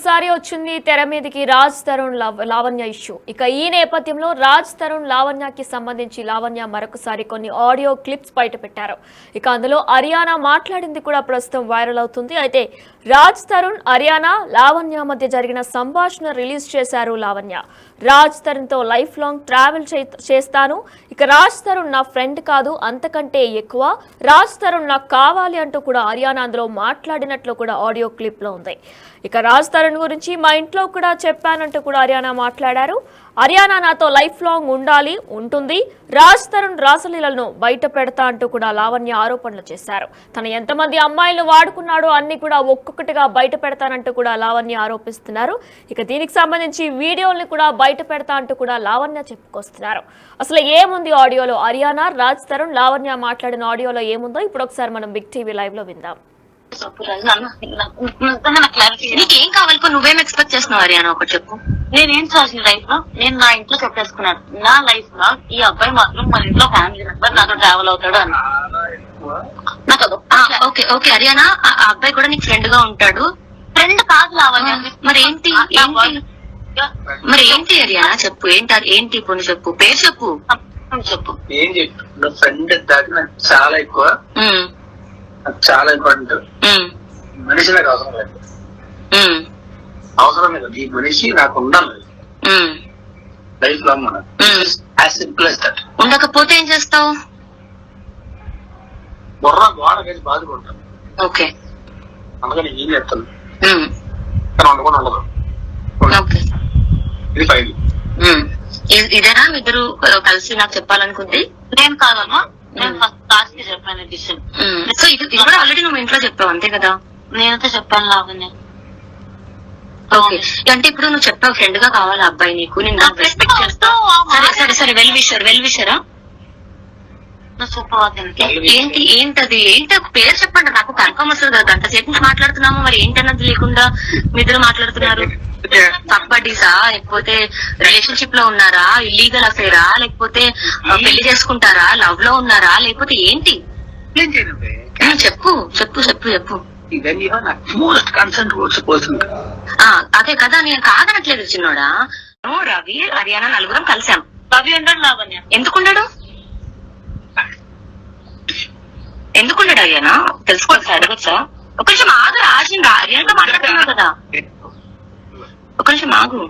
మరొకసారి వచ్చింది తెర మీదకి రాజ్ తరుణ్ లావణ్య ఇష్యూ. ఇక ఈ నేపథ్యంలో రాజ్ తరుణ్ లావణ్యకి సంబంధించి లావణ్య మరొకసారి కొన్ని ఆడియో క్లిప్స్ బయట పెట్టారు. ఇక అందులో అరియానా మాట్లాడింది కూడా ప్రస్తుతం వైరల్ అవుతుంది. అయితే రాజ్ తరుణ్, అరియానా, లావణ్య మధ్య జరిగిన సంభాషణ రిలీజ్ చేశారు లావణ్య. రాజ్ తరుణ్ తో లైఫ్ లాంగ్ ట్రావెల్ చేస్తాను. ఇక రాజ్ తరుణ్ నా ఫ్రెండ్ కాదు, అంతకంటే ఎక్కువ. రాజ్ తరుణ్ నాకు కావాలి అంటూ కూడా అరియానా అందులో మాట్లాడినట్లు కూడా ఆడియో క్లిప్ లో ఉంది. ఇక రాజ్ తరుణ్ గురించి మా ఇంట్లో కూడా చెప్పానంటూ కూడా అరియానా మాట్లాడారు. అరియానా నాతో లైఫ్ లాంగ్ ఉంటుంది. రాజ్ తరుణ్ రాసలీలను బయట పెడతా అంటూ కూడా లావణ్య ఆరోపణలు చేశారు. తన ఎంతమంది అమ్మాయిలు వాడుకున్నాడో అన్ని కూడా ఒక్కొక్కటిగా బయట పెడతానంటూ కూడా లావణ్య ఆరోపిస్తున్నారు. ఇక దీనికి సంబంధించి వీడియోల్ని కూడా బయట పెడతా అంటూ కూడా లావణ్య చెప్పుకొస్తున్నారు. అసలు ఏముంది ఆడియోలో? అరియానా, రాజ్ తరుణ్, లావణ్య మాట్లాడిన ఆడియోలో ఏముందో ఇప్పుడు ఒకసారి మనం బిగ్ టీవీ లైవ్ లో విందాం. నీకేం కావాలి? నువ్వేం ఎక్స్పెక్ట్ చేస్తున్నావు అరియానా? ఒకటి చెప్పు. నేనేం చేసిన లైఫ్ లో నేను నా ఇంట్లో చెప్పేసుకున్నాను. నా లైఫ్ లో ఈ అబ్బాయి మాత్రం మన ఇంట్లో ఫ్యామిలీ మెంబర్ నాతో ట్రావెల్ అవుతాడు అని నాకు ఓకే ఓకే అరియానా, ఆ అబ్బాయి కూడా నీకు ఫ్రెండ్ గా ఉంటాడు. ఫ్రెండ్ కాదు లావణ్య. మరి ఏంటి అరియానా? చెప్పు. ఏంటి ఇప్పుడు చెప్పు, పేరు చెప్పు. చెప్పు. ఏం చెప్పు. ఫ్రెండ్ దాకా నాకు చాలా ఎక్కువ, చాలా ఇంపార్టెంట్. మనిషి నాకు అవసరం లేదు, అవసరం లేదు. ఈ మనిషి నాకు ఉండాలి లైఫ్ లాంగ్. మనం యాజ్ సింపుల్ యాజ్ దట్. ఉండకపోతే ఏం చేస్తావు? బుర్ర గోడ వేసి బాదుకుంటాను. ఓకే, అందుకని ఏం చేస్తాను కానీ ఉండకుండా ఉండదు. ఇది ఫైవ్. ఇదేనా ఇద్దరు కలిసి నాకు చెప్పాలనుకుంది? నేను కాదమ్మా, నేను ఫస్ట్ క్లాస్ కి చెప్పాను డిసిషన్. సో ఇది కూడా ఆల్రెడీ నువ్వు ఇంట్లో చెప్పావు అంతే కదా? నేనైతే చెప్పాను లావణ్య. ఓకే, అంటే ఇప్పుడు నువ్వు చెప్పావు ఫ్రెండ్ గా కావాలి అబ్బాయి నీకు, నేను రెస్పెక్ట్ చేస్తా. సరే సరే వెల్ విషరా ఏంటది? ఏంటి ఒక పేరు చెప్పండి నాకు, కన్ఫర్మ్ వస్తుంది కదా. గంట సేపు నుంచి మాట్లాడుతున్నాము, మరి ఏంటన్నది లేకుండా మీ ఇద్దరు మాట్లాడుతున్నారు. పబ్బడీసా, లేకపోతే రిలేషన్షిప్ లో ఉన్నారా, ఇల్లీగల్ అఫేరా, లేకపోతే పెళ్లి చేసుకుంటారా, లవ్ లో ఉన్నారా, లేకపోతే ఏంటి? చెప్పు చెప్పు చెప్పు చెప్పు. అదే కదా, నేను కాదనట్లేదు చిన్నోడా. రవి, హరియానా నలుగురం కలిసాం. రవి ఉండడు లావణ్య. ఎందుకున్నాడు హరియానా? తెలుసుకోవచ్చు, అడగచ్చా? ఒక నిమిషం ఆగు. రాజన్ హరియానాతో మాట్లాడుతున్నావు కదా, ఒక నిమిషం ఆగు.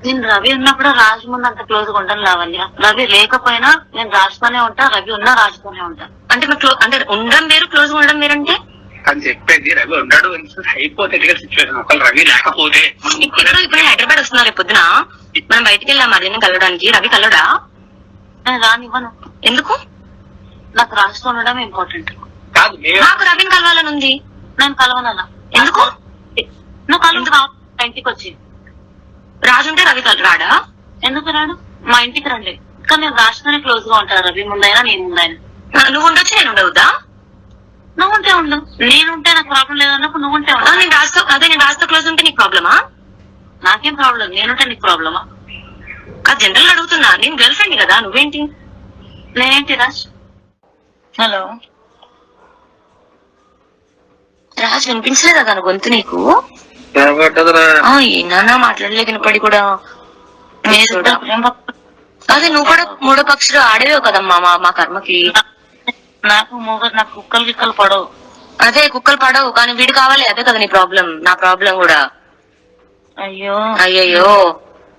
నేను రవి ఉన్నప్పుడు రాజు ముందు అంత క్లోజ్ గా ఉంటాను లావణ్య. రవి లేకపోయినా నేను రాజుతోనే ఉంటా, రవి ఉన్నా రాజుతోనే ఉంటా. అంటే అంటే ఉండడం వేరు, క్లోజ్ గా ఉండడం వేరంటే అని చెప్పేది. రవి ఉన్నాడు హైపోథెటికల్ సిచ్యువేషన్. ఒకవేళ రవి లేకపోతే ఇప్పుడు హైదరాబాద్ వస్తున్నారు రేపు పొద్దున, మనం బయటికి వెళ్ళాం అర్జున్ కలవడానికి. రవి కలవడా? నేను రానివ్వను. ఎందుకు? నాకు రాజుతో ఉండడం ఇంపార్టెంట్. నాకు రవిని కలవాలని ఉంది. నేను కలవనన్నా. ఎందుకు? నువ్వు కలవ ఇంటికి వచ్చి. రాజు ఉంటే రవి రాడా? ఎందుకు రాడు? మా ఇంటికి రండి. కానీ నేను రాజుతోనే క్లోజ్ గా ఉంటాను, రవి ముందైనా నేను ముందైనా. నువ్వు ఉండొచ్చు, నేను ఉండవుదా? నువ్వు ఉంటే ఉండు, నేనుంటే నాకు ప్రాబ్లం లేదన్నప్పుడు నువ్వు ఉంటే ఉండు. నేను రాజుతో క్లోజ్ ఉంటే నీకు ప్రాబ్లమా? నాకేం ప్రాబ్లం, నేనుంటే నీకు ప్రాబ్లమా? అది జనరల్ అడుగుతున్నా. నేను గర్ల్ ఫ్రెండ్ కదా, నువ్వేంటి? నేనేంటి రాజ్? హలో రాజ్, వినిపించలేదా తన గొంతు నీకు? ఏనా మాట్లాడలేదు వినపడి కూడా. అదే నువ్వు కూడా మూడో పక్షులు ఆడేవే కదమ్మా మా కర్మకి. నాకు కుక్కలు గిక్కలు పడవు. అదే కుక్కలు పడవు, కానీ వీడు కావాలి. అదే కదా నీ ప్రాబ్లం, నా ప్రాబ్లం కూడా. అయ్యయ్యో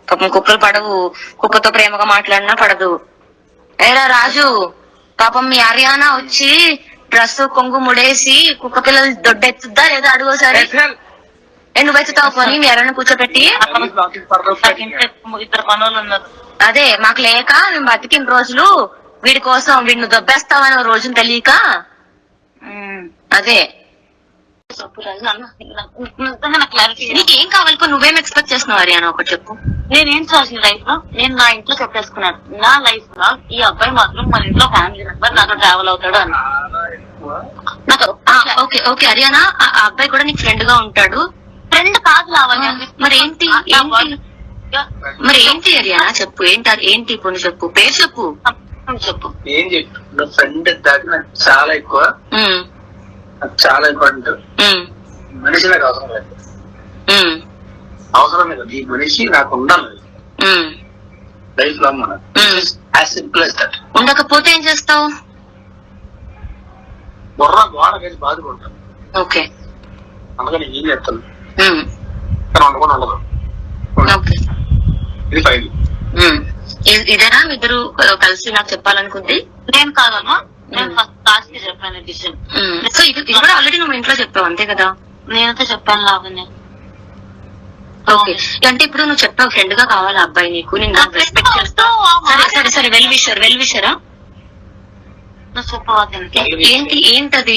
పాపం కుక్కలు పడవు. కుక్కతో ప్రేమగా మాట్లాడినా పడదు. ఏరా రాజు, పాపం మీ హరియానా వచ్చి డ్రెస్ కొంగు ముడేసి కుక్క పిల్లలు దొడ్డెత్తుద్దా లేదా అడుగోసారి. నువ్వు ఎత్తుతావు పోనీ మీ హరియానా కూర్చోపెట్టి. ఇద్దరు పనులు ఉన్నారు. అదే మాకు లేక మేము బతికిన రోజులు వీడి కోసం, వీడిని దొబ్బేస్తావని రోజులు తెలియక. అదే నీకేం కావాలి? నువ్వేం ఎక్స్పెక్ట్ చేస్తున్నావు హరియానా? ఒకటి చెప్పు. నేనేం చేసిన లైఫ్ లో నేను నా ఇంట్లో చెప్పేసుకున్నాను. నా లైఫ్ లో ఈ అబ్బాయి మాత్రం మన ఇంట్లో ఫ్యామిలీ మెంబర్ నాతో ట్రావెల్ అవుతాడు అని నాకు ఓకే ఓకే హరియానా, ఆ అబ్బాయి కూడా నీకు ఫ్రెండ్ గా ఉంటాడు. ఫ్రెండ్ కాదు లావణ్య. మరి ఏంటి హరియానా? చెప్పు. ఏంటి ఇప్పుడు చెప్పు, పేరు చెప్పు. చెప్పు. ఏం చెప్పు. ఫ్రెండ్ దాకా నాకు చాలా ఎక్కువ, చాలా ఇంపార్టెంట్. మనిషి నాకు అవసరం లేదు, అవసరం లేదు. ఈ మనిషి నాకు ఉండాలి లైఫ్ లో. మన యాజ్ సింపుల్ యాజ్ దట్. ఉండకపోతే ఏం చేస్తావు? బుర్ర గోడ కలిసి బాధపడతాను. ఓకే, అందుకని ఏం చేస్తాను కానీ ఉండకుండా ఉండదు. ఇది ఫైన్. ఇదేనా ఇద్దరు కలిసి నాకు చెప్పాలనుకుంది? నేను కాదమ్మా, నేను ఫస్ట్ లాస్ట్ కి చెప్పాను డిసిషన్. సో ఇది కూడా ఆల్రెడీ నువ్వు ఇంట్లో చెప్పావు అంతే కదా? నేనైతే చెప్పాను లావణ్య. ఓకే, అంటే ఇప్పుడు నువ్వు చెప్పావు ఫ్రెండ్ గా కావాలి అబ్బాయి నీకు, నేను రెస్పెక్ట్ చేస్తావు. సరే సరే, వెల్ విషరా నువ్వు చెప్పవద్దు. ఏంటది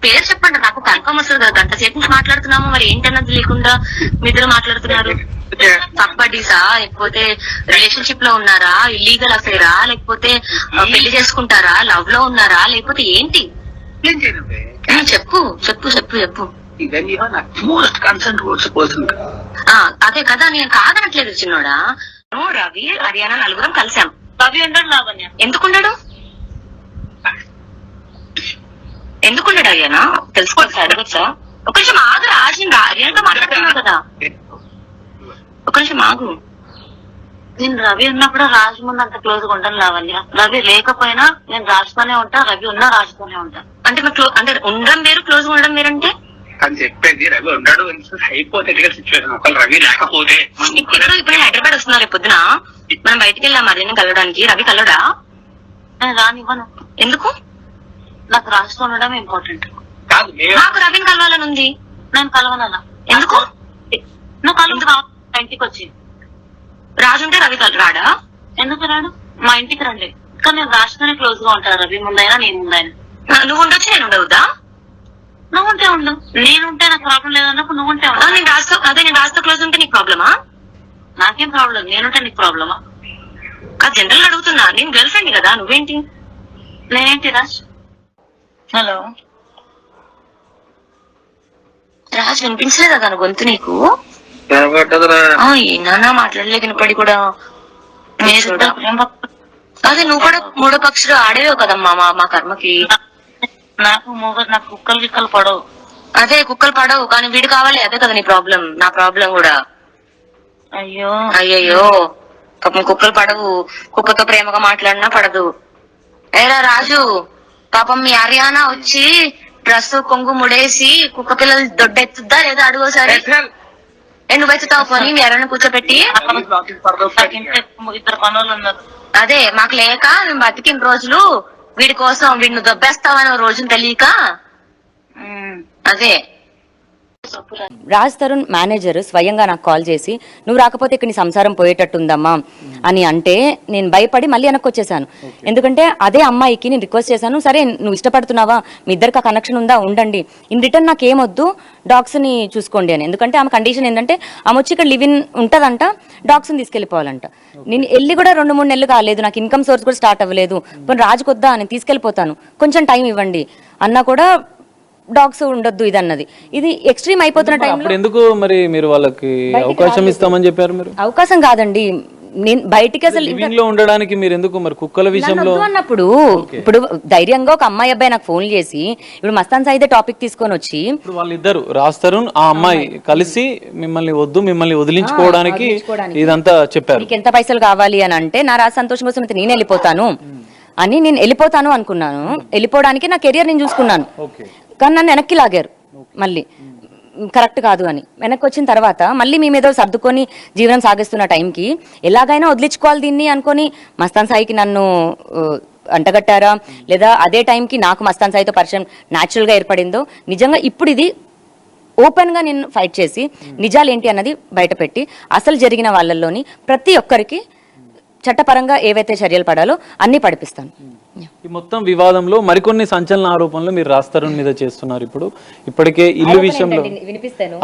పేరు చెప్పండి, నాకు కన్ఫర్మ్ వస్తుంది కదా. గంట సేపు నుంచి మాట్లాడుతున్నాము, మరి ఏంటన్నది లేకుండా మీ ఇద్దరు మాట్లాడుతున్నారు. పబ్బడీసా, లేకపోతే రిలేషన్షిప్ లో ఉన్నారా, ఇల్లీగల్ అఫేరా, లేకపోతే పెళ్లి చేసుకుంటారా, లవ్ లో ఉన్నారా, లేకపోతే ఏంటి? చెప్పు చెప్పు చెప్పు చెప్పు. అదే కదా, నేను కాదనట్లేదు చిన్నోడా. రవి హరియానా నలుగురం కలిసాం. రవి ఉండడు లావణ్య. ఎందుకున్నాడు హరియానా? తెలుసుకోవచ్చా, అడగచ్చా? ఒక నిమిషం ఆగు రాజు, హరియానాతో మాట్లాడుతున్నావు కదా, ఒక నిమిషం ఆగు. నేను రవి ఉన్నప్పుడు రాజు ముందు అంత క్లోజ్ గా ఉంటాను లావణ్య. రవి లేకపోయినా నేను రాజుతోనే ఉంటా, రవి ఉన్నా రాజుతోనే ఉంటా. అంటే అంటే ఉండడం వేరు, క్లోజ్ గా ఉండడం వేరంటే అని చెప్పేది. రవి ఉన్నాడు హైపోథెటికల్ సిచ్యువేషన్. ఒకవేళ రవి లేకపోతే ఇప్పుడు హైదరాబాద్ వస్తున్నారు రేపు పొద్దున, మనం బయటికి వెళ్ళాం మధ్యాహ్నం కలవడానికి. రవి కలవడా? నేను రానివ్వను. ఎందుకు? నాకు రాజుతో ఉండడం ఇంపార్టెంట్. కాదు, నాకు రవిని కలవాలని ఉంది. నేను కలవనలా. ఎందుకు? నువ్వు కలవ ఇంటికి వచ్చి. రాజు ఉంటే రవి రాడా? ఎందుకు రాడు? మా ఇంటికి రండి. కానీ నేను రాజుతోనే క్లోజ్ గా ఉంటాను, రవి ముందైనా నేను ముందైనా. నువ్వు ఉండొచ్చు, నేను ఉండవుదా? నువ్వు ఉంటే ఉండు, నేనుంటే నాకు ప్రాబ్లం లేదన్నప్పుడు నువ్వు ఉంటే ఉండు. నేను రాజుతో క్లోజ్ ఉంటే నీకు ప్రాబ్లమా? నాకేం ప్రాబ్లం, నేనుంటే నీకు ప్రాబ్లమా? అది జనరల్ అడుగుతున్నా, నేను గర్ల్ ఫ్రెండ్ కదా, నువ్వేంటి? నేనేంటి రాజ్? హలో రాజు, వినిపించలేదా తన గొంతు నీకు? ఏనా మాట్లాడలే వినపడి కూడా. అదే నువ్వు కూడా మూడో పక్షులు ఆడేవో కదమ్మా మా కర్మకి. నాకు కుక్కలు గిక్కలు పడవు. అదే కుక్కలు పడవు, కానీ వీడు కావాలి. అదే కదా నీ ప్రాబ్లం, నా ప్రాబ్లం కూడా. అయ్యయ్యో పాపం కుక్కలు పడవు, కుక్కతో ప్రేమగా మాట్లాడినా పడదు. ఏరా రాజు, పాపం మీ హరియానా వచ్చి డ్రెస్ కొంగు ముడేసి కుక్క పిల్లలు దొడ్డెత్తుద్దా లేదా అడుగోసారి. నువ్వు ఎత్తుతావు పోనీ మీ హరియానా కూర్చోబెట్టి. ఇద్దరు పనులు ఉన్నారు. అదే మాకు లేక మేము బతికిన రోజులు వీడి కోసం, వీడిని దొబ్బేస్తావని రోజును తెలియక. అదే రాజ్ తరుణ్ మేనేజర్ స్వయంగా నాకు కాల్ చేసి, నువ్వు రాకపోతే ఇక్కడ నీ సంసారం పోయేటట్టుందమ్మా అని అంటే నేను భయపడి మళ్ళీ వెనక్కి వచ్చేసాను. ఎందుకంటే అదే అమ్మాయికి నేను రిక్వెస్ట్ చేశాను, సరే నువ్వు ఇష్టపడుతున్నావా, మీ ఇద్దరికి ఆ కనెక్షన్ ఉందా, ఉండండి, ఇన్ రిటర్న్ నాకు ఏమొద్దు, డాగ్స్ని చూసుకోండి అని. ఎందుకంటే ఆమె కండిషన్ ఏంటంటే ఆమె వచ్చి ఇక్కడ లివ్ ఇన్ ఉంటుందంట, డాగ్స్ని తీసుకెళ్ళిపోవాలంట. నేను వెళ్ళి కూడా 2-3 నెలలు కాలేదు, నాకు ఇన్కమ్ సోర్స్ కూడా స్టార్ట్ అవ్వలేదు. ఇప్పుడు రాజుకొద్దా అని తీసుకెళ్ళిపోతాను, కొంచెం టైం ఇవ్వండి అన్నా కూడా డాగ్స్ ఉండొద్దు ఇది అన్నది. ఇది ఎక్స్ట్రీమ్ అయిపోతున్న టైంలో ఎందుకు మరి మీరు వాళ్ళకి అవకాశం ఇస్తామని చెప్పారు? మీరు అవకాశం కాదండి, నేను బయటికి అసలు లో ఉండడానికి మీరు ఎందుకు మరి కుక్కల విషయంలో అన్నప్పుడు ఇప్పుడు ధైర్యంగా ఒక అమ్మాయి అబ్బాయి నాకు ఫోన్ చేసి ఇప్పుడు మస్తాన్ సాయిదే టాపిక్ తీసుకొని వచ్చి ఇప్పుడు వాళ్ళిద్దరు రాజ్ తరుణ్ ఆ అమ్మాయి కలిసి మిమ్మల్ని వదిలించుకోవడానికి ఇదంతా చెప్పారు. నీకు ఎంత పైసలు కావాలి అని అంటే, నా రాజ్ సంతోషం కోసం అయితే నేను వెళ్ళిపోతాను అని, నేను వెళ్ళిపోతాను అనుకున్నాను. వెళ్ళిపోవడానికి నా కెరియర్ నేను చూసుకున్నాను, కానీ నన్ను వెనక్కి లాగారు. మళ్ళీ కరెక్ట్ కాదు అని వెనక్కి వచ్చిన తర్వాత మళ్ళీ మీ మీద సర్దుకొని జీవనం సాగిస్తున్న టైంకి ఎలాగైనా వదిలించుకోవాలి దీన్ని అనుకొని మస్తాన్ సాయికి నన్ను అంటగట్టారా, లేదా అదే టైంకి నాకు మస్తాన్ సాయితో పరిచయం న్యాచురల్గా ఏర్పడిందో, నిజంగా ఇప్పుడు ఇది ఓపెన్గా నేను ఫైట్ చేసి నిజాలు ఏంటి అన్నది బయటపెట్టి అసలు జరిగిన వాళ్ళల్లోని ప్రతి ఒక్కరికి చట్టపరంగా ఏవైతే చర్యలు పడాలో అన్ని పడిపిస్తాను. ఈ మొత్తం వివాదంలో మరికొన్ని సంచలన ఆరోపణలు మీరు రాజ్ తరుణ్ మీద చేస్తున్నారు. ఇప్పటికే ఇల్లు విషయంలో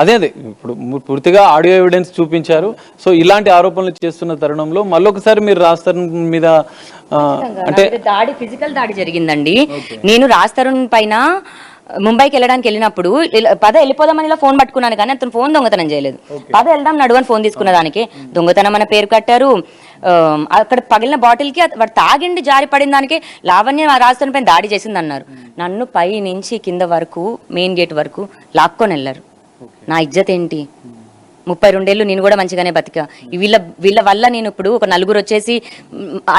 అదే ఇప్పుడు పూర్తిగా ఆడియో ఎవిడెన్స్ చూపించారు. సో ఇలాంటి ఆరోపణలు చేస్తున్న తరుణంలో మళ్ళొకసారి మీరు రాజ్ తరుణ్ మీద అంటే ఫిజికల్ దాడి జరిగిందండి. నేను రాజ్ తరుణ్ పైన ముంబైకి వెళ్ళినప్పుడు వెళ్ళిపోదామని ఇలా ఫోన్ పట్టుకున్నాను, కానీ అతను ఫోన్ దొంగతనం చేయలేదు. వెళ్దాం నడువని ఫోన్ తీసుకున్న దానికి దొంగతనం అనే పేరు కట్టారు. అక్కడ పగిలిన బాటిల్ కి వాడు తాగిండి జారి పడిన దానికి లావణ్య రాజధాని పైన దాడి చేసింది అన్నారు. నన్ను పై నుంచి కింద వరకు మెయిన్ గేట్ వరకు లాక్కొని వెళ్ళారు. నా ఇజ్జత్ ఏంటి? 32 ఏళ్ళు నేను కూడా మంచిగానే బతికా. వీళ్ళ వల్ల నేను ఇప్పుడు ఒక నలుగురు వచ్చేసి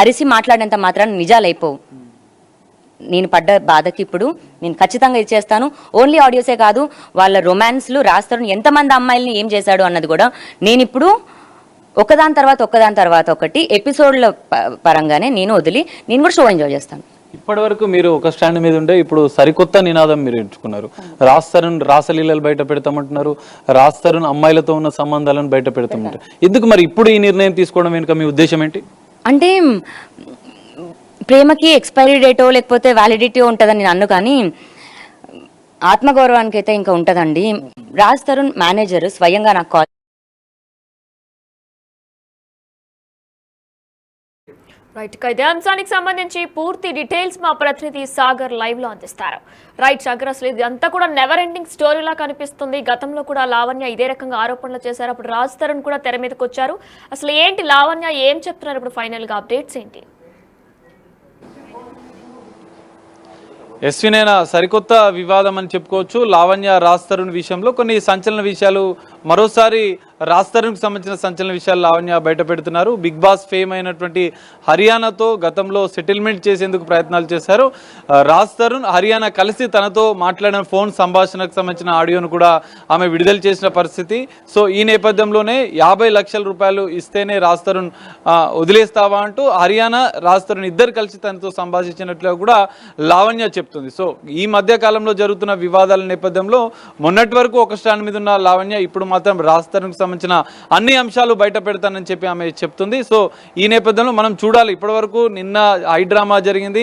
అరిసి మాట్లాడేంత మాత్రాన నిజాలు అయిపోవు. నేను పడ్డ బాధకి ఇప్పుడు నేను ఖచ్చితంగా ఇచ్చేస్తాను. ఓన్లీ ఆడియోసే కాదు, వాళ్ళ రొమాన్స్లు రాస్తారు, ఎంతమంది అమ్మాయిల్ని ఏం చేశాడు అన్నది కూడా నేను ఇప్పుడు ఒకదాని తర్వాత ఒకటి ఎపిసోడ్ల పరంగానే నేను వదిలి నేను కూడా షో ఎంజాయ్ చేస్తాను. ఇప్పటి వరకు మీరు ఒక స్టాండ్ మీద ఉండే ఇప్పుడు సరికొత్త నినాదం మీరు ఎంచుకున్నారు. రాసలీలలు బయట పెడతామంటున్నారు, అమ్మాయిలతో ఉన్న సంబంధాలను బయట పెడతామంటారు. ఎందుకు మరి ఇప్పుడు ఈ నిర్ణయం తీసుకోవడం వెనుక మీ ఉద్దేశం ఏంటి? అంటే ప్రేమకి ఎక్స్పైరీ డేటో లేకపోతే వ్యాలిడిటీ ఉంటుందని నేను అన్ను, కానీ ఆత్మగౌరవానికి అయితే ఇంకా ఉంటుందండి. రాజ్ తరుణ్ మేనేజర్ స్వయంగా నాకు కాల్ రైట్, ఇదే అంశానికి సంబంధించి పూర్తి డీటెయిల్స్ మా ప్రతినిధి సాగర్ లైవ్ లో అందిస్తారు. రైట్ సాగర్, అసలు ఇది అంతా కూడా నెవర్ ఎండింగ్ స్టోరీలా కనిపిస్తుంది. గతంలో కూడా లావణ్య ఇదే రకంగా ఆరోపణలు చేశారు, అప్పుడు రాజ్ తరుణ్ కూడా తెర మీదకి వచ్చారు. అసలు ఏంటి లావణ్య ఏం చెప్తున్నారు ఇప్పుడు, ఫైనల్ గా అప్డేట్స్ ఏంటి? ఎస్వినైనా సరికొత్త వివాదం అని చెప్పుకోవచ్చు. లావణ్య రాజ్ తరుణ్ విషయంలో కొన్ని సంచలన విషయాలు, మరోసారి రాజ్ తరుణ్కి సంబంధించిన సంచలన విషయాలు లావణ్య బయట పెడుతున్నారు. బిగ్ బాస్ ఫేమ్ అయినటువంటి హరియానాతో గతంలో సెటిల్మెంట్ చేసేందుకు ప్రయత్నాలు చేశారు. రాజ్ తరుణ్ హరియానా కలిసి తనతో మాట్లాడిన ఫోన్ సంభాషణకు సంబంధించిన ఆడియోను కూడా ఆమె విడుదల చేసిన పరిస్థితి. సో ఈ నేపథ్యంలోనే 50 లక్షల రూపాయలు ఇస్తేనే రాజ్ తరుణ్ వదిలేస్తావా అంటూ హరియానా రాజ్ తరుణ్ ఇద్దరు కలిసి తనతో సంభాషించినట్లుగా కూడా లావణ్య చెప్తుంది. సో ఈ మధ్య కాలంలో జరుగుతున్న వివాదాల నేపథ్యంలో మొన్నటి వరకు ఒక స్టాండ్ మీద ఉన్న లావణ్య ఇప్పుడు మాత్రం రాజ్ తరుణ్కి సంబంధించిన అన్ని అంశాలు బయట పెడతానని చెప్పి ఆమె చెప్తుంది. సో ఈ నేపథ్యంలో మనం చూడాలి. ఇప్పటి వరకు నిన్న హై డ్రామా జరిగింది.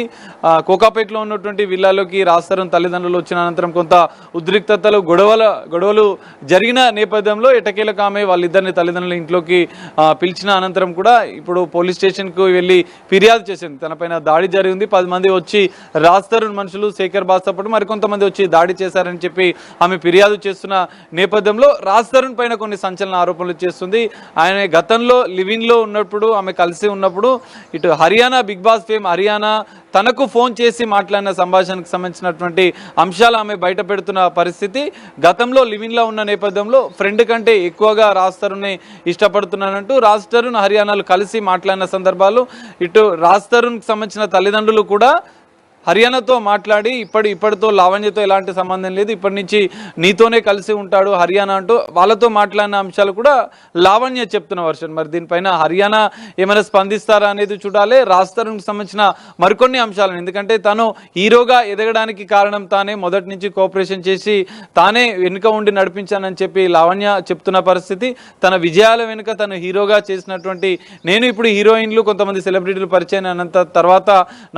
కోకాపేటలో ఉన్నటువంటి విల్లాలోకి రాజ్ తరుణ్ తల్లిదండ్రులు వచ్చిన అనంతరం కొంత ఉద్రిక్తతలు గొడవలు జరిగిన నేపథ్యంలో ఎటకేలకు ఆమె వాళ్ళిద్దరిని తల్లిదండ్రుల ఇంట్లోకి పిలిచిన అనంతరం కూడా ఇప్పుడు పోలీస్ స్టేషన్కు వెళ్ళి ఫిర్యాదు చేసింది. తనపైన దాడి జరిగింది, 10 మంది వచ్చి రాజ్ తరుణ్ మనుషులు శేఖర్ బాస్తో పాటు మరికొంతమంది వచ్చి దాడి చేశారని చెప్పి ఆమె ఫిర్యాదు చేస్తున్న నేపథ్యంలో రాజ్ తరుణ్ పైన కొన్ని సంచలన ఆరోపణలు చేస్తుంది. ఆయన గతంలో లివింగ్ లో ఉన్నప్పుడు ఆమె కలిసి ఉన్నప్పుడు ఇటు Hariyana Bigg Boss fame Hariyana తనకు ఫోన్ చేసి మాట్లాడిన సంభాషణకు సంబంధించినటువంటి అంశాలు ఆమె బయట పెడుతున్న పరిస్థితి. గతంలో లివింగ్ లో ఉన్న నేపథ్యంలో ఫ్రెండ్ కంటే ఎక్కువగా రాజ్ తరుణ్ని ఇష్టపడుతున్నానంటూ రాజ్ తరుణ్ హరియానాలు కలిసి మాట్లాడిన సందర్భాలు, ఇటు రాజ్ తరుణ్కి సంబంధించిన తల్లిదండ్రులు కూడా హరియానాతో మాట్లాడి ఇప్పటితో లావణ్యతో ఎలాంటి సంబంధం లేదు, ఇప్పటి నుంచి నీతోనే కలిసి ఉంటాడు హరియానా అంటూ వాళ్ళతో మాట్లాడిన అంశాలు కూడా లావణ్య చెప్తున్న వర్షన్. మరి దీనిపైన హరియానా ఏమైనా స్పందిస్తారా అనేది చూడాలి. రాజ్ తరుణ్కి సంబంధించిన మరికొన్ని అంశాలను, ఎందుకంటే తను హీరోగా ఎదగడానికి కారణం తానే, మొదటి నుంచి కోఆపరేషన్ చేసి తానే వెనుక ఉండి నడిపించానని చెప్పి లావణ్య చెప్తున్న పరిస్థితి. తన విజయాల వెనుక తను హీరోగా చేసినటువంటి, నేను ఇప్పుడు హీరోయిన్లు కొంతమంది సెలబ్రిటీలు పరిచయం అయినంత తర్వాత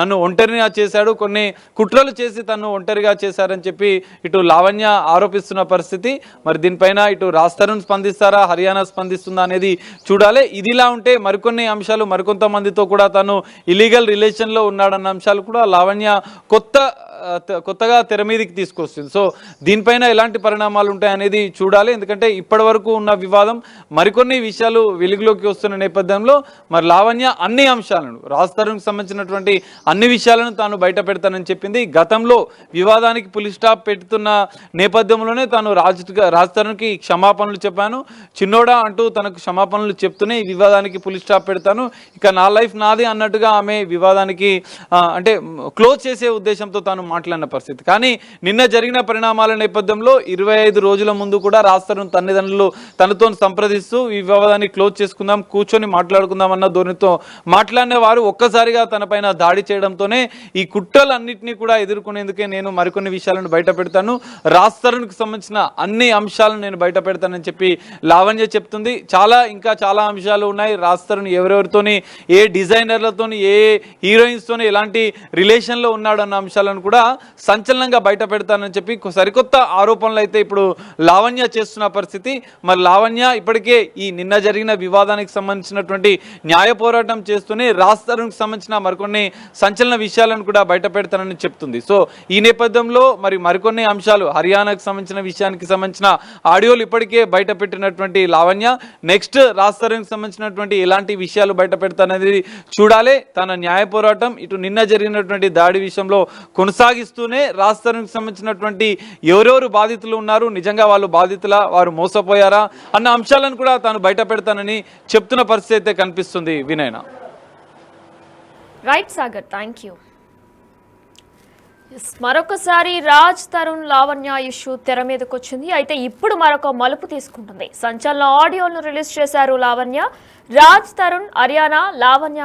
నన్ను ఒంటరిగా చేశాడు, కొన్ని కుట్రలు చేసి తను ఒంటరిగా చేశారని చెప్పి ఇటు లావణ్య ఆరోపిస్తున్న పరిస్థితి. మరి దీనిపైన ఇటు రాజ్ తరుణ్ స్పందిస్తారా, హరియానా స్పందిస్తుందా అనేది చూడాలి. ఇదిలా ఉంటే మరికొన్ని అంశాలు, మరికొంతమందితో కూడా తను ఇల్లీగల్ రిలేషన్లో ఉన్నాడన్న అంశాలు కూడా లావణ్య కొత్తగా తెర మీదకి తీసుకొస్తుంది. సో దీనిపైన ఎలాంటి పరిణామాలు ఉంటాయనేది చూడాలి. ఎందుకంటే ఇప్పటి వరకు ఉన్న వివాదం మరికొన్ని విషయాలు వెలుగులోకి వస్తున్న నేపథ్యంలో మరి లావణ్య అన్ని అంశాలను, రాజ్ తరుణ్కి సంబంధించినటువంటి అన్ని విషయాలను తాను బయట పెడతానని చెప్పింది. గతంలో వివాదానికి పులి స్టాప్ పెడుతున్న నేపథ్యంలోనే తాను రాజ్ తరుణ్కి క్షమాపణలు చెప్పాను, చిన్నోడా అంటూ తనకు క్షమాపణలు చెప్తూనే ఈ వివాదానికి పులి స్టాప్ పెడతాను, ఇక నా లైఫ్ నాది అన్నట్టుగా ఆమె వివాదానికి అంటే క్లోజ్ చేసే ఉద్దేశంతో తాను మాట్లాడిన పరిస్థితి. కానీ నిన్న జరిగిన పరిణామాల నేపథ్యంలో 25 రోజుల ముందు కూడా రాజ్ తరుణ్ తల్లిదండ్రులు తనతో సంప్రదిస్తూ ఈ వివాదాన్ని క్లోజ్ చేసుకుందాం, కూర్చొని మాట్లాడుకుందాం అన్న ధోరణితో మాట్లాడిన వారు ఒక్కసారిగా తనపైన దాడి చేయడంతోనే ఈ కుట్రలన్నింటినీ కూడా ఎదుర్కొనేందుకే నేను మరికొన్ని విషయాలను బయట పెడతాను, రాజ్ తరుణ్కి సంబంధించిన అన్ని అంశాలను నేను బయట పెడతానని చెప్పి లావణ్య చెప్తుంది. ఇంకా చాలా అంశాలు ఉన్నాయి. రాజ్ తరుణ్ ఎవరెవరితోని, ఏ డిజైనర్లతోని, ఏ హీరోయిన్స్తోని ఎలాంటి రిలేషన్లో ఉన్నాడు అన్న అంశాలను కూడా సంచలనంగా బయట పెడతానని చెప్పి సరికొత్త ఆరోపణలు అయితే ఇప్పుడు లావణ్య చేస్తున్న పరిస్థితి. మరి లావణ్య ఇప్పటికే ఈ నిన్న జరిగిన వివాదానికి సంబంధించినటువంటి న్యాయ పోరాటం చేస్తూనే రాజ్ తరుణ్కి సంబంధించిన మరికొన్ని సంచలన విషయాలను కూడా బయట పెడతానని చెప్తుంది. సో ఈ నేపథ్యంలో మరికొన్ని అంశాలు, హరియానాకు సంబంధించిన విషయానికి సంబంధించిన ఆడియోలు ఇప్పటికే బయట పెట్టినటువంటి లావణ్య నెక్స్ట్ రాజ్ తరుణ్కి సంబంధించినటువంటి ఎలాంటి విషయాలు బయట పెడతాననేది చూడాలి. తన న్యాయ పోరాటం ఇటు నిన్న జరిగినటువంటి దాడి విషయంలో కొనసాగుతుంది. కొనసాగిస్తూనే రాజ్ తరుణ్కి సంబంధించినటువంటి ఎవరెవరు బాధితులు ఉన్నారు, నిజంగా వాళ్ళు బాధితులా, వారు మోసపోయారా అన్న అంశాలను కూడా తాను బయట పెడతానని చెప్తున్న పరిస్థితి అయితే కనిపిస్తుంది. వినయన. Right Sagar, thank you. మరొకసారి రాజ్ తరుణ్ లావణ్య ఇష్యూ తెర మీదకి వచ్చింది. అయితే ఇప్పుడు మరొక మలుపు తీసుకుంటుంది. సంచలన ఆడియోలను రిలీజ్ చేశారు లావణ్య. రాజ్ తరుణ్, అరియానా, లావణ్య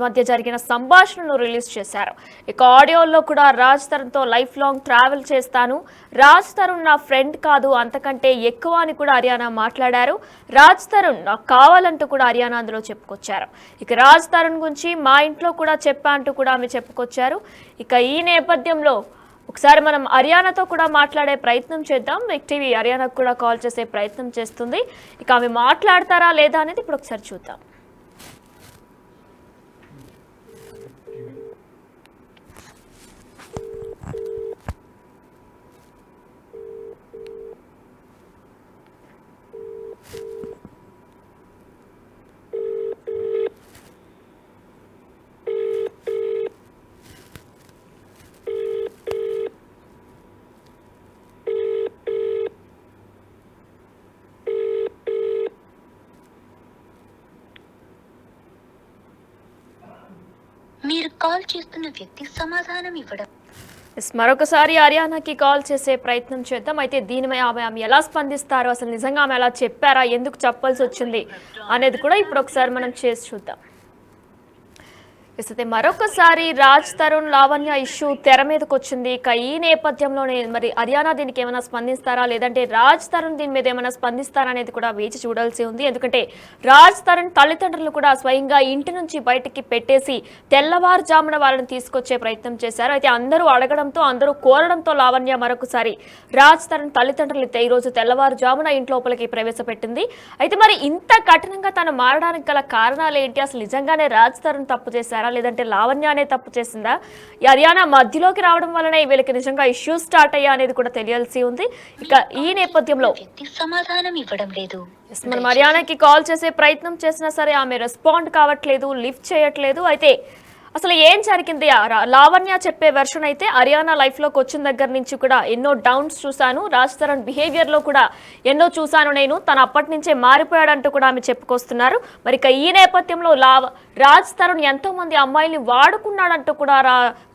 మధ్య జరిగిన సంభాషణను రిలీజ్ చేశారు. ఇక ఆడియోల్లో కూడా రాజ్ తరుణ్తో లైఫ్ లాంగ్ ట్రావెల్ చేస్తాను, రాజ్ తరుణ్ నా ఫ్రెండ్ కాదు, అంతకంటే ఎక్కువ అని కూడా అరియానా మాట్లాడారు. రాజ్ తరుణ్ నాకు కావాలంటూ కూడా అరియానా అందులో చెప్పుకొచ్చారు. ఇక రాజ్ తరుణ్ గురించి మా ఇంట్లో కూడా చెప్పా అంటూ కూడా ఆమె చెప్పుకొచ్చారు. ఇక ఈ నేపథ్యంలో ఒకసారి మనం అరియానాతో కూడా మాట్లాడే ప్రయత్నం చేద్దాం. మెక్ టీవీ అరియానాకు కూడా కాల్ చేసే ప్రయత్నం చేస్తుంది. ఇక ఆమె మాట్లాడతారా లేదా అనేది ఇప్పుడు ఒకసారి చూద్దాం. మీరు కాల్ చేస్తున్న వ్యక్తి సమాధానం ఇవ్వడం. మరొకసారి అరియానాకి కాల్ చేసే ప్రయత్నం చేద్దాం. అయితే దీనిపై ఆమె ఎలా స్పందిస్తారో, అసలు నిజంగా ఆమె అలా చెప్పారా, ఎందుకు చెప్పాల్సి వచ్చింది అనేది కూడా ఇప్పుడు ఒకసారి మనం చేసి చూద్దాం. అయితే మరొకసారి రాజ్ తరుణ్ లావణ్య ఇష్యూ తెర మీదకి వచ్చింది. ఇక ఈ నేపథ్యంలోనే మరి అరియానా దీనికి ఏమైనా స్పందిస్తారా, లేదంటే రాజ్ తరుణ్ దీని మీద ఏమైనా స్పందిస్తారా అనేది కూడా వేచి చూడాల్సి ఉంది. ఎందుకంటే రాజ్ తరుణ్ తల్లిదండ్రులు కూడా స్వయంగా ఇంటి నుంచి బయటికి పెట్టేసి తెల్లవారుజామున వాళ్ళని తీసుకొచ్చే ప్రయత్నం చేశారు. అయితే అందరూ అడగడంతో, అందరూ కోరడంతో లావణ్య మరొకసారి రాజ్ తరుణ్ తల్లిదండ్రులు ఈ రోజు తెల్లవారుజామున ఇంట్లోపలికి ప్రవేశపెట్టింది. అయితే మరి ఇంత కఠినంగా తను మారడానికి గల కారణాలు ఏంటి, అసలు నిజంగానే రాజ్ తరుణ్ తప్పు చేశారా, లేదంటే లావణ్యనే తప్పు చేసిందా, అరియానా మధ్యలోకి రావడం వల్లనే వీళ్ళకి నిజంగా ఇష్యూస్ స్టార్ట్ అయ్యా అనేది కూడా తెలియాల్సి ఉంది. ఇక ఈ నేపథ్యంలో సమాధానం ఇవ్వడం లేదు. మనం అరియానాకి కాల్ చేసే ప్రయత్నం చేసినా సరే ఆమె రెస్పాండ్ కావట్లేదు, లిఫ్ట్ చేయట్లేదు. అయితే అసలు ఏం జరిగింది, లావణ్య చెప్పే వెర్షన్ అయితే అరియానా లైఫ్లోకి వచ్చిన దగ్గర నుంచి కూడా ఎన్నో డౌన్స్ చూశాను, రాజ్ తరుణ్ బిహేవియర్లో కూడా ఎన్నో చూశాను నేను, తను అప్పటి నుంచే మారిపోయాడంటూ కూడా ఆమె చెప్పుకొస్తున్నారు. మరి ఇక ఈ నేపథ్యంలో రాజ్ తరుణ్ ఎంతో మంది అమ్మాయిల్ని వాడుకున్నాడంటూ కూడా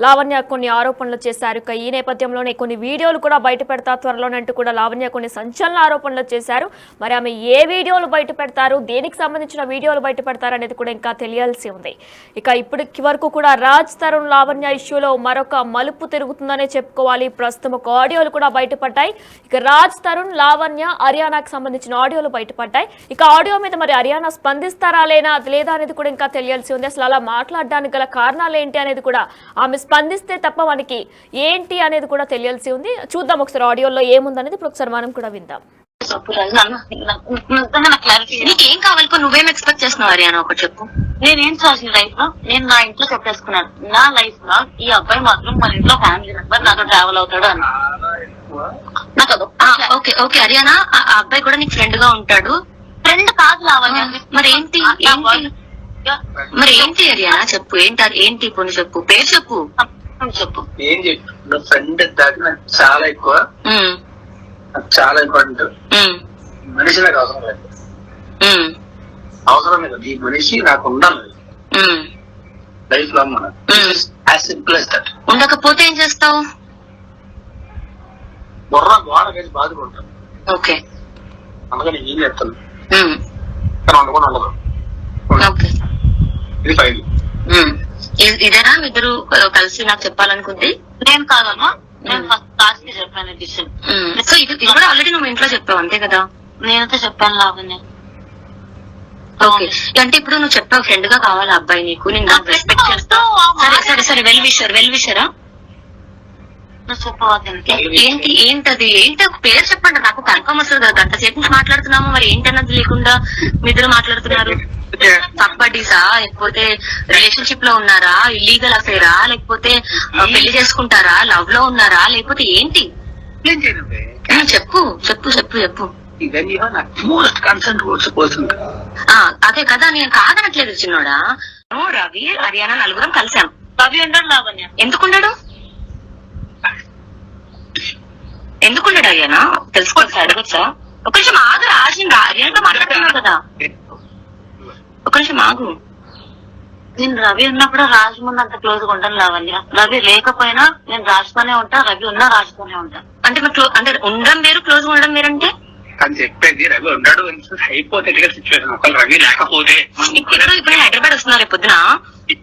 లావణ్య కొన్ని ఆరోపణలు చేశారు. ఇక ఈ నేపథ్యంలోనే కొన్ని వీడియోలు కూడా బయట పెడతా త్వరలోనంటూ కూడా లావణ్య కొన్ని సంచలన ఆరోపణలు చేశారు. మరి ఆమె ఏ వీడియోలు బయట పెడతారు, దేనికి సంబంధించిన వీడియోలు బయట పెడతారు అనేది కూడా ఇంకా తెలియాల్సి ఉంది. ఇక ఇప్పటికి వరకు కూడా రాజ్ తరుణ్ లావణ్య ఇష్యూలో మరొక మలుపు తిరుగుతుందనే చెప్పుకోవాలి. ప్రస్తుతం ఒక ఆడియోలు కూడా బయటపడ్డాయి. ఇక రాజ్ తరుణ్, లావణ్య, అరియానాకి సంబంధించిన ఆడియోలు బయటపడ్డాయి. ఇక ఆడియో మీద మరి అరియానా స్పందిస్తారా లేదా అనేది కూడా ఇంకా తెలియాల్సి ఉంది. అసలు అలా మాట్లాడడానికి గల కారణాలు ఏంటి అనేది కూడా, ఆమె స్పందిస్తే తప్ప మనకి ఏంటి అనేది కూడా తెలియాల్సి ఉంది. చూద్దాం ఒకసారి ఆడియోలో ఏముందనేది ఇప్పుడు ఒకసారి మనం కూడా విందాం. నీకేం కావాలి, నువ్వేం ఎక్స్పెక్ట్ చేస్తున్నావు అరియానా, ఒకటి చెప్పు. నేనేం చేసిన లైఫ్ లో నేను నా ఇంట్లో చెప్పేసుకున్నాను, నా లైఫ్ లో ఈ అబ్బాయి మాత్రం మన ఇంట్లో ఫ్యామిలీ మెంబర్ నాతో ట్రావెల్ అవుతాడు అని. నాకు ఓకే ఓకే అరియానా, ఆ అబ్బాయి కూడా నీకు ఫ్రెండ్ గా ఉంటాడు. ఫ్రెండ్ కాదు లావణ్య. మరి ఏంటి అరియానా చెప్పు, ఏంటి ఇప్పుడు చెప్పు, పేరు చెప్పు. చెప్పు ఏం చెప్పు, ఫ్రెండ్ దాకా నాకు చాలా ఎక్కువ, చాలా ఇంపార్టెంట్. మనిషి నాకు అవసరం లేదు, అవసరం లేదు, ఈ మనిషి నాకు ఉండాలి life long. As simple as that. ఉండకపోతే ఏం చేస్తావు? గోడ వేసి బాదుకుంటాను. ఓకే, అందుకని ఏం చేస్తాను, కానీ ఉండకుండా ఉండదు. ఇది ఫైల్. ఇదేనా ఇద్దరు కలిసి నాకు చెప్పాలనుకుంది? నేను కాదమ్మా, నేను ఫస్ట్ క్లాస్ కి చెప్పాను డిసిషన్. సో ఇది కూడా ఆల్రెడీ నువ్వు ఇంట్లో చెప్పావు అంతే కదా? నేనైతే చెప్పాను లావణ్య. ఓకే, అంటే ఇప్పుడు నువ్వు చెప్పావు ఫ్రెండ్ గా కావాలి అబ్బాయి నీకు, నేను రెస్పెక్ట్ చేస్తా. సరే సరే వెల్ విషరా ఏంటది పేరు చెప్పండి, నాకు కన్ఫర్మ్ వస్తుంది కదా. గంట సేపు నుంచి మాట్లాడుతున్నాము, మరి ఏంటన్నది లేకుండా మీ ఇద్దరు మాట్లాడుతున్నారు. పబ్బడీసా, లేకపోతే రిలేషన్షిప్ లో ఉన్నారా, ఇల్లీగల్ అఫేరా, లేకపోతే పెళ్లి చేసుకుంటారా, లవ్ లో ఉన్నారా, లేకపోతే ఏంటి? చెప్పు చెప్పు చెప్పు చెప్పు. అదే కదా, నేను కాదనట్లేదు చిన్నోడా. రవి, హర్యానా నలుగురం కలిసాం. రవి ఉండడు లావణ్య. ఎందుకున్నాడు? అయ్యానా తెలుసుకోవచ్చు అడగచ్చా? ఒక నిమిషం ఆగు రాజ్, నేను ఆర్యాతో మాట్లాడుతున్నావు కదా, ఒక నిమిషం ఆగు. నేను రవి ఉన్నప్పుడు రాజు ముందు అంత క్లోజ్ గా ఉండను లావణ్య. రవి లేకపోయినా నేను రాజుతోనే ఉంటా, రవి ఉన్నా రాజుతోనే ఉంటా. అంటే మీరు అంటే ఉండడం వేరు, క్లోజ్ గా ఉండడం వేరంటే? అని చెప్పేది రవి ఉన్నాడు హైపోథెటికల్ సిచ్యువేషన్. ఒకవేళ రవి లేకపోతే ఇప్పుడు హైదరాబాద్ వస్తున్నారు రేపు పొద్దున,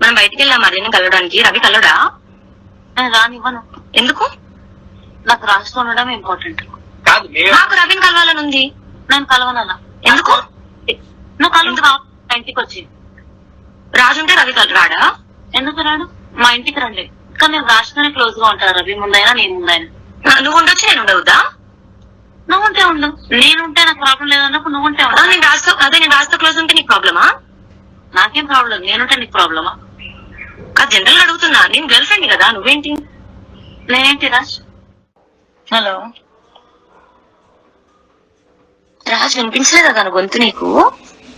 మనం బయటికి వెళ్ళాం అర్జున్ కలవడానికి. రవి కలవడా? నేను రానివ్వను. ఎందుకు? నాకు రాజుతో ఉండడం ఇంపార్టెంట్. కాదు నాకు రవిని కలవాలని ఉంది. నేను కలవనన్నా. ఎందుకు? నువ్వు కలవ ఇంటికి వచ్చి. రాజు ఉంటే రవి రాడా? ఎందుకు రాడు? మా ఇంటికి రండి. కానీ నేను రాజుతోనే క్లోజ్ గా ఉంటాను, రవి ముందైనా నేను ముందైనా. నువ్వు ఉండొచ్చు, నేను ఉండవద్దా? నువ్వు ఉంటే ఉండు, నేనుంటే నాకు ప్రాబ్లం లేదన్నప్పుడు నువ్వు ఉంటే ఉండు. నేను రాజుతో నేను రాజుతో క్లోజ్ ఉంటే నీకు ప్రాబ్లమా? నాకేం ప్రాబ్లం లేదు, నేనుంటే నీకు ప్రాబ్లమా? అది జనరల్ అడుగుతున్నా, నేను గర్ల్ ఫ్రెండ్ కదా, నువ్వేంటి? నేనేంటి రాజ్? హలో రాజు వినిపించలేదా తన గొంతు నీకు?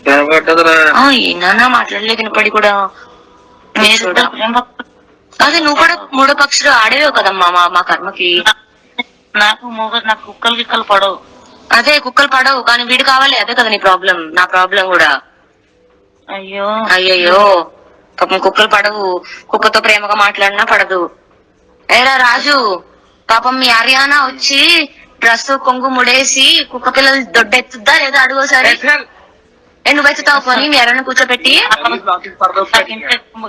కనబడ్డదురా. ఏనా మాట్లాడలే వినపడి కూడా. అదే నువ్వు కూడా మూడో పక్షులు ఆడేవే కదమ్మా మా కర్మకి. నాకు నాకు కుక్కలు గిక్కలు పడవు. అదే కుక్కలు పడవు కానీ వీడు కావాలి, అదే కదా నీ ప్రాబ్లం. నా ప్రాబ్లం కూడా. అయ్యో అయ్యయ్యో పాపం కుక్కలు పడవు, కుక్కతో ప్రేమగా మాట్లాడినా పడదు. ఏరా రాజు, పాపం మీ హర్యానా వచ్చి డ్రెస్ కొంగు ముడేసి కుక్క పిల్లలు దొడ్డెత్తుద్దా లేదా అడుగోసారి. నువ్వు ఎత్తుతావు పోనీ మీ ఎవరైనా కూర్చోబెట్టి.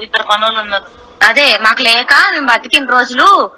ఇద్దరు పనులు ఉన్నారు. అదే మాకు లేక మేము బతికిన రోజులు